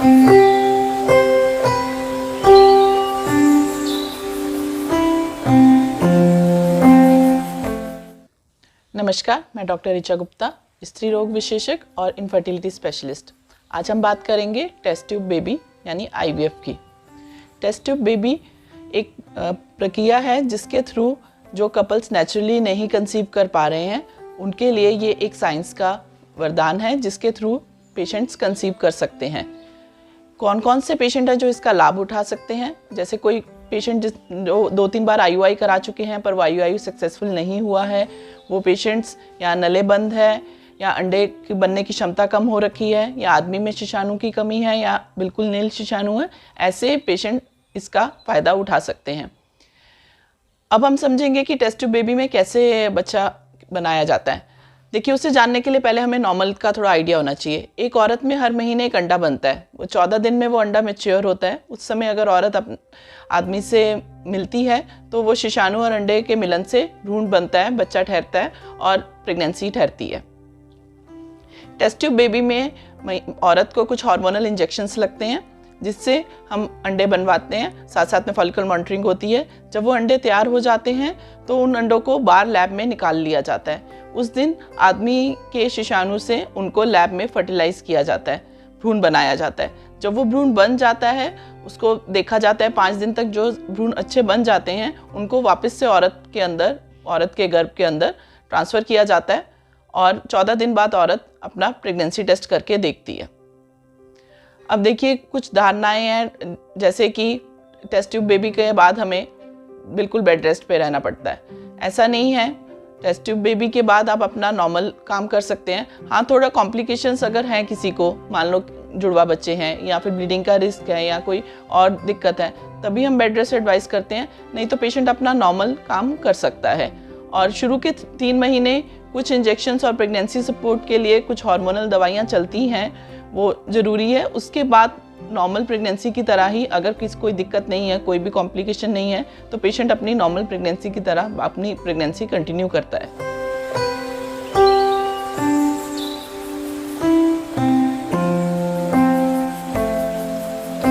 नमस्कार, मैं डॉक्टर ऋचा गुप्ता, स्त्री रोग विशेषज्ञ और इनफर्टिलिटी स्पेशलिस्ट। आज हम बात करेंगे टेस्ट ट्यूब बेबी यानी आईवीएफ की। टेस्ट ट्यूब बेबी एक प्रक्रिया है जिसके थ्रू जो कपल्स नेचुरली नहीं कंसीव कर पा रहे हैं उनके लिए ये एक साइंस का वरदान है जिसके थ्रू पेशेंट्स कंसीव कर सकते हैं। कौन कौन से पेशेंट हैं जो इसका लाभ उठा सकते हैं? जैसे कोई पेशेंट जो 2-3 बार IUI करा चुके हैं पर वो IUI सक्सेसफुल नहीं हुआ है, वो पेशेंट्स या नले बंद है या अंडे की बनने की क्षमता कम हो रखी है या आदमी में शिशाणु की कमी है या बिल्कुल नील शिशाणु है, ऐसे पेशेंट इसका फ़ायदा उठा सकते हैं। अब हम समझेंगे कि टेस्ट ट्यूब बेबी में कैसे बच्चा बनाया जाता है। देखिए, उसे जानने के लिए पहले हमें नॉर्मल का थोड़ा आइडिया होना चाहिए। एक औरत में हर महीने एक अंडा बनता है, वो 14 दिन में वो अंडा मैच्योर होता है। उस समय अगर औरत आदमी से मिलती है तो वो शिशाणु और अंडे के मिलन से भ्रूण बनता है, बच्चा ठहरता है और प्रेगनेंसी ठहरती है। टेस्ट ट्यूब बेबी में औरत को कुछ हार्मोनल इंजेक्शंस लगते हैं जिससे हम अंडे बनवाते हैं, साथ साथ में फॉलिकल मॉनिटरिंग होती है। जब वो अंडे तैयार हो जाते हैं तो उन अंडों को बाहर लैब में निकाल लिया जाता है। उस दिन आदमी के शिशाणु से उनको लैब में फर्टिलाइज किया जाता है, भ्रूण बनाया जाता है। जब वो भ्रूण बन जाता है उसको देखा जाता है 5 दिन तक जो भ्रूण अच्छे बन जाते हैं उनको वापस से औरत के गर्भ के अंदर ट्रांसफ़र किया जाता है और 14 दिन बाद औरत अपना प्रेगनेंसी टेस्ट करके देखती है। अब देखिए, कुछ धारणाएं हैं जैसे कि टेस्ट ट्यूब बेबी के बाद हमें बिल्कुल बेड रेस्ट पे रहना पड़ता है। ऐसा नहीं है, टेस्ट ट्यूब बेबी के बाद आप अपना नॉर्मल काम कर सकते हैं। हाँ, थोड़ा कॉम्प्लिकेशंस अगर हैं किसी को, मान लो जुड़वा बच्चे हैं या फिर ब्लीडिंग का रिस्क है या कोई और दिक्कत है, तभी हम बेड रेस्ट एडवाइस करते हैं। नहीं तो पेशेंट अपना नॉर्मल काम कर सकता है। और शुरू के 3 महीने कुछ इंजेक्शंस और प्रेगनेंसी सपोर्ट के लिए कुछ हार्मोनल दवाइयाँ चलती हैं, वो ज़रूरी है। उसके बाद नॉर्मल प्रेगनेंसी की तरह ही, अगर कोई दिक्कत नहीं है, कोई भी कॉम्प्लिकेशन नहीं है, तो पेशेंट अपनी नॉर्मल प्रेगनेंसी की तरह अपनी प्रेगनेंसी कंटिन्यू करता है।